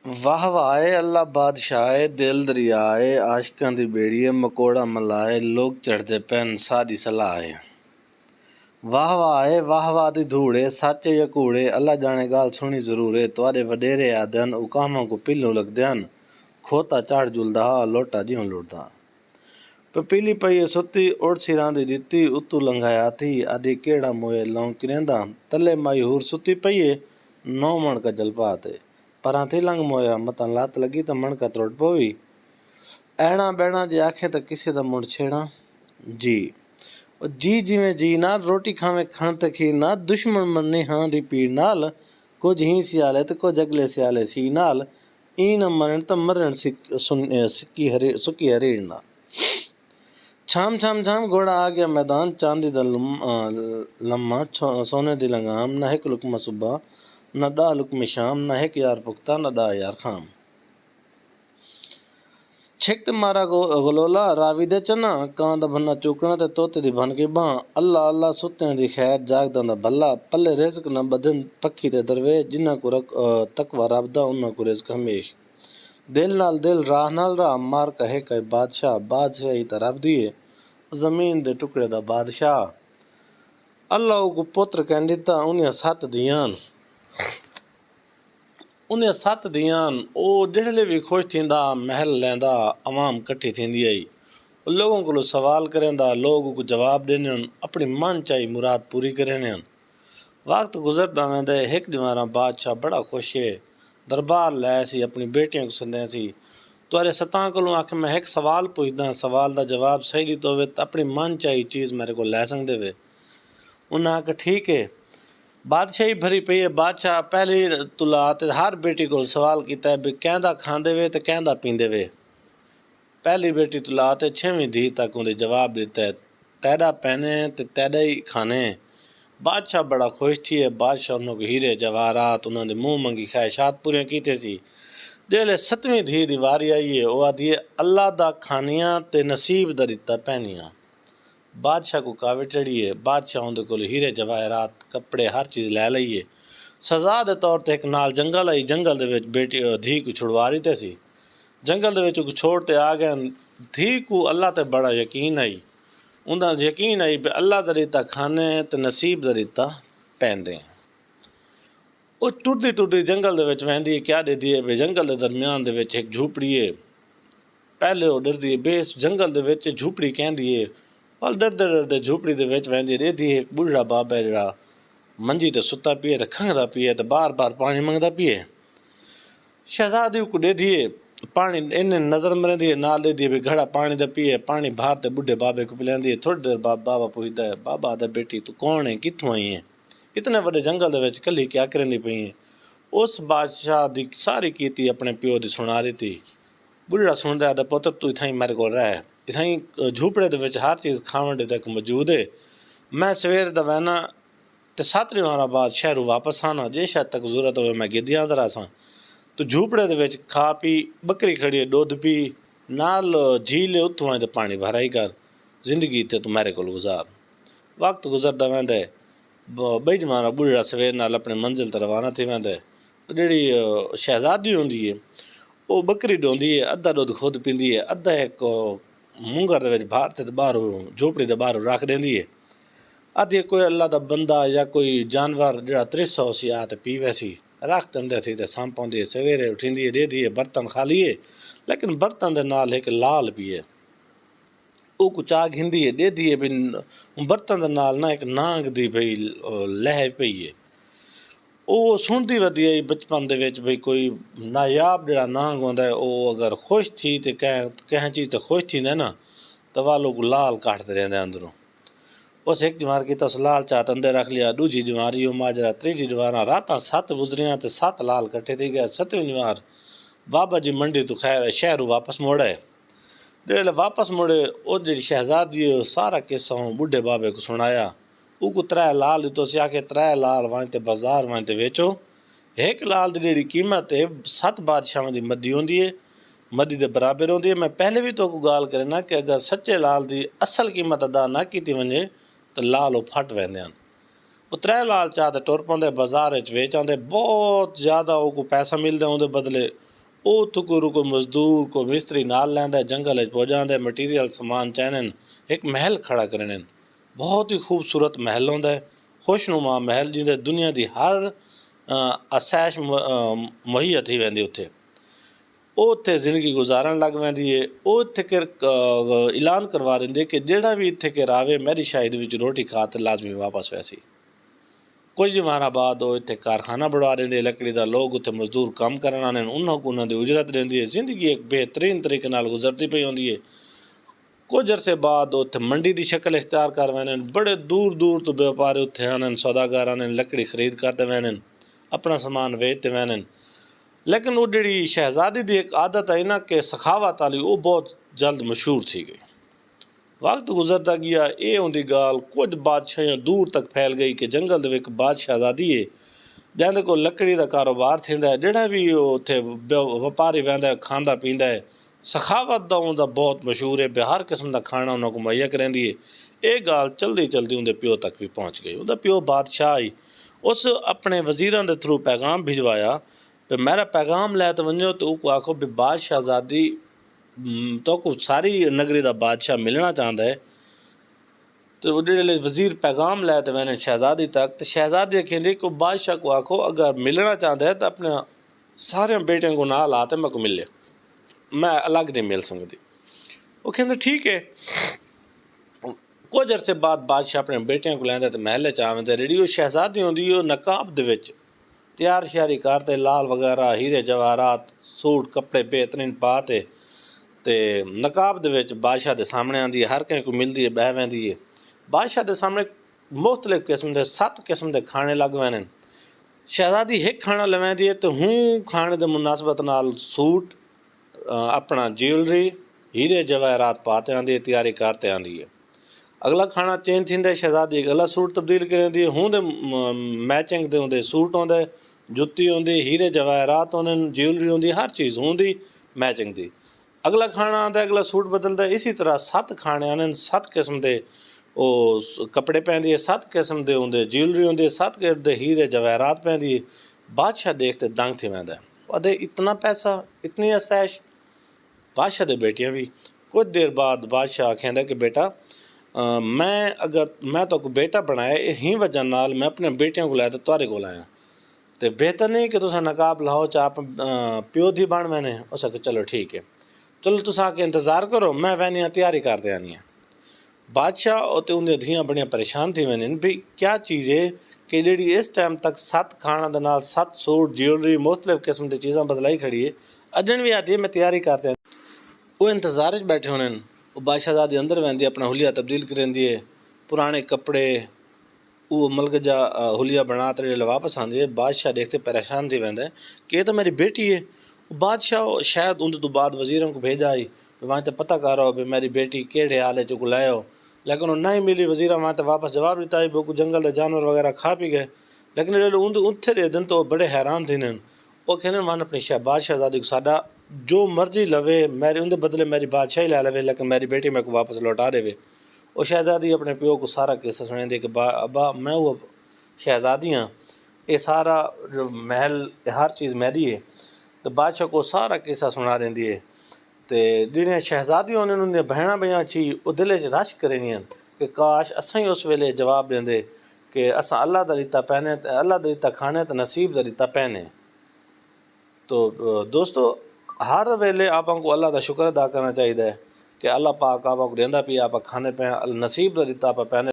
वाह वाहे अल्लाह बादशाहे दिल दरियाए आशिकां दी बेड़िए मकोड़ा मलाए लोग चढ़दे पैन सादी सलाहे। वाह वाह दी धूड़े सच या कूड़े अल्लाह जाने गाल सुनी जरूर है तुआरे वडेरे आदन उकामां को पिल्लू लगदन खोता चाड़ जुलदा लोटा जिउं लुड़दा। पपीली पई सुती उड़ सिरां दी दित्ती उतू लंघाया थी आदि केड़ा मोए लौं किरेंदा तले माई हूर सुती पईए नौ मण का जलपाते परां थी लंघ मोया मतां लत लगी तो मणका त्रुट पवी ऐणा बैणा जे आखे तो किसे दा मुंड छेड़ा जी जी जिवें जी नाल रोटी खावे खण ते खीर नाल दुश्मन मन्ने हां दी पीड़ नाल कुछ ही सियाले ते कुछ अगले सियाले सी नाल ई न मरण तो मरण सुकी हरीड़ नाल। छाम छाम छाम घोड़ा आ गया मैदान चांदी दा लम्मा सोने दी लगाम न हिक लुकमा सुबह न डा लुकमे शाम न हिक यार पुख्ता न डा यार खाम। छिकत मारा गलोला रावी दे चना कां दा भन्ना चूकना ते तोते दी भन के बां अल्लाह अल्लाह सुत्तियां दी खैर जागदा दा भला पल्ले रिज़्क न बदन पक्खी ते दरवेश जिन्ना को तकवा रबदा उन्ना को रिज़्क हमेश। दिल नाल दिल राह नाल राह मार कहे कहे बादशाह बादशाही ते रब दी है जमीन दे टुकड़े दा बादशाह। अल्लाह को पुत्र कह दिता उन्हें सत दियान ओ जिहड़े भी खुश थींदा महल लैंदा अवाम कट्ठी थींदी आई लोगों को सवाल करेंदा लोग को जवाब देने अपनी मन चाही मुराद पूरी करें। वक्त गुजरदा वेंदे हिक दीवारा बादशाह बड़ा खुश है दरबार लै सी अपनी बेटियां को सदें सी तुआरे सतां कोलों आख मैं एक सवाल पुछदा सवाल का जवाब सही दित्तो होवे तो अपनी मन चाही चीज़ मेरे को लै सकदे वे। उन्हें आख ठीक है बादशाही भरी पई है बादशाह पहली तुला ते हर बेटी को सवाल किया है भी कहंदा खांदे वे तो कहंदा पींदे वे। पहली बेटी तुला ते 6वीं धी तक उन्हें जवाब दिता है तैदा पहने ते तैदा ही खाने। बादशाह बड़ा खुश थी है बादशाह उन्होंने हीरे जवाहरात उन्होंने मुँह मंगी ख्वाहिशात पूरी कीते सी। जेल्लै 7वीं धी दी वारी आई है वह आदि अल्लाह दा खानियां ते नसीब दा दिता पहनियां। बादशाह को कावे चढ़ी है बादशाह उनके को हीरे जवाहरात कपड़े हर चीज़ लै लईए सजा के तौर पर एक नाल जंगल आई जंगल दे विच बेटी धी को छुड़वा दी सी जंगल दे विच छोड़ ते आ गए। धी को अल्लाह ते बड़ा यकीन आई उन्दा यकीन आई भी अल्लाह दा दिता खाने ते नसीब दा दिता पैंदे। वो टुरदी टुरदी जंगल दे विच वहंदी क्या देती है भी जंगल के दरम्यान दे विच एक झूपड़ी है। पहले वो डरदी है बेस जंगल दे विच झूपड़ी कहंदी है और डरदे डरदे झूपड़ी दे विच वहंदी देदी एक बुढ़ा बाबा जरा मंजी ते सुता पिए ते खंघदा पिए ते बार बार पानी मंगदा पिए। शहजादी को देदी है पानी इन्हें नज़र मरेंदी है नाल देदी है भी घड़ा पानी दा पिए पानी बाहर ते बुढ़े बाबे को पिलांदी है। थोड़ी देर बाद बाबा पूछदा है बाबा आदा बेटी तू कौन है कित्थों आई है इतने बड़े जंगल दे विच कल्ली क्या करेंदी पई है। उस बादशाह दी सारी कीती अपने प्यो दी सुना दी। बुढ़ा सुनदा है पुत्र तू इत्थां मेरे को रह इत्थां झूपड़े दे विच हर चीज़ खावन तक मौजूद है मैं सवेर दा वहना ते 7 दीवारां बाद शहरों वापस आना जे शायद तक जरूरत हो मैं गिद्दियां अंदर आसां तो झूपड़े दे विच खा पी बकरी खड़ी है दुध पी नाल झील उत्थों आए तो पानी भराई कर जिंदगी ते तू मेरे को गुजार। वक्त गुजरदा वेंदा है बई जमाना बुढ़ा सवेर नाल अपने मंजिल ते रवाना थी वेंदा है। जिहड़ी शहजादी होंदी है वो बकरी डोंदी है अद्धा दुध खुद पींदी है अद्धा एक मूंगर दे विच बाहर ते बाहरों झोपड़ी दे बाहरों रख देंदी है। अद्धी कोई अल्लाह दा बंदा या कोई जानवर जिहड़ा त्रिस हो सी आ ते पीवे सी रख दिंदे सी ते सां पाउंदी सवेरे उठींदी देदी है बर्तन खाली है लेकिन बर्तन दे नाल एक लाल पिए वो कुछ आ घिंदी है देदी है भी बर्तन दे नाल ना एक नांग दी भई लह पई है। वो सुनती वधी आई बचपन दे विच भई कोई नायाब जिहड़ा नांग होंदा है वो अगर खुश थी ते कह चीज़ ते खुश थींदा ना तो वालों को लाल काटते रहंदे अंदरों। उस एक जवार की तस लाल चात अंदर रख लिया दूजी जवारी हो माजरा तीजी जवारा रात 7 गुजरियां ते 7 लाल कट्ठे थी गए 7वीं जवार बाबा जी मंडी तो खैर शहरों वापस मुड़े जेल्लै वापस मुड़े वो जी शहजादी सारा किस्सा बुढ़े बाबे को सुनाया वो 3 लाल दितो सी आके 3 लाल वहीं ते बाजार वहीं ते वेचो एक लाल की जी कीमत है 7 बादशाहों की मदी होंदी है मदी के बराबर होंदी है। मैं पहले भी तो गाल करना कि अगर सच्चे लाल की असल कीमत अदा ना की वजे तो लाल वो फट वेंदे हैं वो 3 लाल चाह ते टुर पाते बाजार वेच आते बहुत ज़्यादा वो को पैसा मिलता उनके बदले ਉਹ ਉੱਥੋਂ ਕੋਈ ਮਜ਼ਦੂਰ ਕੋਈ ਮਿਸਤਰੀ ਨਾਲ ਲੈਂਦਾ जंगल पहुँच जाता मटीरियल समान चाहने एक महल खड़ा करने बहुत ही खूबसूरत महल होंदा है खुशनुमा महल जिंदे दुनिया की हर असैश मुहैया थी वेंदी उत्थे ਉਹ ਉੱਥੇ ਜ਼ਿੰਦਗੀ ਗੁਜ਼ਾਰਨ ਲੱਗ ਪੈਂਦੀ ਹੈ ਉਹ ਇੱਥੇ ਐਲਾਨ ਕਰਵਾ ਦਿੰਦੇ ਕਿ ਜਿਹੜਾ ਵੀ ਇੱਥੇ ਕਿ ਆਵੇ ਮੇਰੀ ਸ਼ਾਇਦ ਵਿੱਚ ਰੋਟੀ ਖਾ ਤੇ ਲਾਜ਼ਮੀ ਵਾਪਸ ਵੈਸੀ ਕੁਝ ਵਾਰਾਂ ਬਾਅਦ ਉਹ ਇੱਥੇ ਕਾਰਖਾਨਾ ਬਣਾ ਦਿੰਦੇ ਲੱਕੜੀ ਦਾ ਲੋਕ ਉੱਥੇ ਮਜ਼ਦੂਰ ਕੰਮ ਕਰਨ ਆਉਂਦੇ ਨੇ ਉਹਨਾਂ ਨੂੰ ਉਹਨਾਂ ਦੀ ਉਜਰਤ ਰਹਿੰਦੀ ਹੈ ਜ਼ਿੰਦਗੀ ਇੱਕ ਬਿਹਤਰੀਨ ਤਰੀਕੇ ਨਾਲ ਗੁਜ਼ਰਦੀ ਪਈ ਹੁੰਦੀ ਹੈ ਕੁਝ ਅਰਸੇ ਬਾਅਦ ਉੱਥੇ ਮੰਡੀ ਦੀ ਸ਼ਕਲ ਇਖਤਿਆਰ ਕਰ ਵੈਨੇ ਬੜੇ ਦੂਰ ਦੂਰ ਤੋਂ ਵਪਾਰੀ ਉੱਥੇ ਆਉਂਦੇ ਨੇ ਸੌਦਾਗਰ ਆਉਂਦੇ ਨੇ ਲੱਕੜੀ ਖਰੀਦ ਕਰਦੇ ਵੈਨੇ ਆਪਣਾ ਸਮਾਨ ਵੇਚਦੇ ਵੈਨੇ लेकिन वो जी शहजादी की एक आदत है ना कि सखावत वाली वो बहुत जल्द मशहूर थी गई वक्त गुजरता गया ये उनकी गाल कुछ बादशाह दूर तक फैल गई कि जंगल के एक बादशाहजादी है जिंदे को लकड़ी का कारोबार थींदा है जोड़ा भी उत्थे व्यापारी वहिंदा है खांदा पींदा है सखावत का उनका बहुत मशहूर है हर किस्म का खाना उन्होंने को मुहैया करांदी है ये गाल चलती चलती उनके प्यो तक भी पहुँच गई उनका प्यो बादशाह ही उस अपने वजीरां के थ्रू पैगाम भिजवाया तो मेरा पैगाम लै तो वनो तो आखो भी बादशाहजादी तो को सारी नगरी का बादशाह मिलना चाहता है तो जो वजीर पैगाम लै तो मैंने शहजादी तक तो शहजादी कहती को बादशाह को आखो अगर मिलना चाहता है तो अपने सारे बेटियों को नाल आते मैं को मिले मैं अलग नहीं मिल सकती वो कहते ठीक है कुछ अरसे बाद बादशाह अपने बेटियों को लैंदा तो महल च आवेंदे रेडियो शहजादी होंदी वो नकाब दे विच तैयार श्यारी करते लाल वगैरह हीरे जवाहरात सूट कपड़े बेहतरीन पाते ते नकाब दे विच बादशाह के सामने आती है हर कहीं को मिलती है बह वैंदी है बादशाह के सामने मुख्तलिफ किस्म के 7 किस्म के खाने लग वैन शहजादी एक खाना लवैंदी है तो हूँ खाने के मुनासबत नाल सूट अपना ज्वेलरी हीरे जवाहरात पाते आती है तैयारी करते आती है अगला खाना चेंज थींदा शहजादी अगला सूट तब्दील करेंदी हूँ दे मैचिंग दे होंदे सूट होंदे जुत्ती होंदी हीरे जवाहरात होंदे ज्वेलरी होंदी हर चीज़ होंदी मैचिंग दी अगला खाना आंदा अगला सूट बदलता इसी तरह 7 खाने आने 7 किस्म के वो कपड़े पहनदी है 7 किस्म के होंदे ज्वेलरी होंदी 7 किस्म के हीरे जवाहरात पहनदी है बादशाह देखते दंग थी वैंदा अदे इतना पैसा इतनी असैश बादशाह दे बेटियां भी कुछ देर बाद बादशाह कहंदा कि बेटा मैं तो बेटा बनाया यही वजह नाल मैं अपने बेटियों को लैके तुहारे कोल आया तो बेहतर नहीं कि तुसा नकाब लाओ चाप प्यो दी बन मैंने उस चलो ठीक है चलो तुस आके इंतज़ार करो मैं वैनी तैयारी करते आनी है बादशाह और उनकी धियाँ बड़ियाँ परेशान थी वैन भी क्या चीज़ है कि जी इस टाइम तक 7 खाना के नाल 7 सूट ज्वेलरी मुख्तलिफ किस्म की चीज़ां बदलाई खड़ी है अजन भी आती है मैं तैयारी करते वो इंतज़ार बैठे होने वो बादशाहजादी अंदर वहदी अपना हुलिया तब्दील करेंदी है पुराने कपड़े वो मलक जा हुलिया बना तो वापस आती है बादशाह देखते परेशान थी वहदा कि ये तो मेरी बेटी है बादशाह शायद उन तो बाद वजीरों को भेजा आई वहाँ तो पता करो भी मेरी बेटी केड़े हाल है जो को लायो लेकिन वो नहीं मिली वजीर वहाँ तो वापस जवाब दिता है वो जंगल के जानवर वगैरह खा पी गए लेकिन उत्थे दे दिन तो बड़े हैरान थे वो कहने मन अपनी बादशाहजादी को साडा जो मर्जी लवे मेरे उनके बदले मेरी बादशाही लै लवे लेकिन मेरी बेटी मेरे को वापस लौटा देवे वो शहजादी अपने प्यो को सारा किस्सा सुने कि अब्बा मैं वो शहजादी हाँ ये सारा जो महल हर चीज़ मेरी है तो बादशाह को सारा किस्सा सुना देंदी है तो जिहड़ियां शहजादियां होने उन्हें बहना बयां छी वो दिल च रश करेंदियां कि काश असां ही उस वेले जवाब देंदे कि असां अल्लाह दा दिता पहने अल्लाह दा दिता खाने तो नसीब दा दिता पहने तो दोस्तों हर वेले आपां को अल्लाह का शुक्र अदा करना चाहिए कि अल्लाह पाक आपको देंदा भी आप खाने पे नसीब दा दिता आप पहने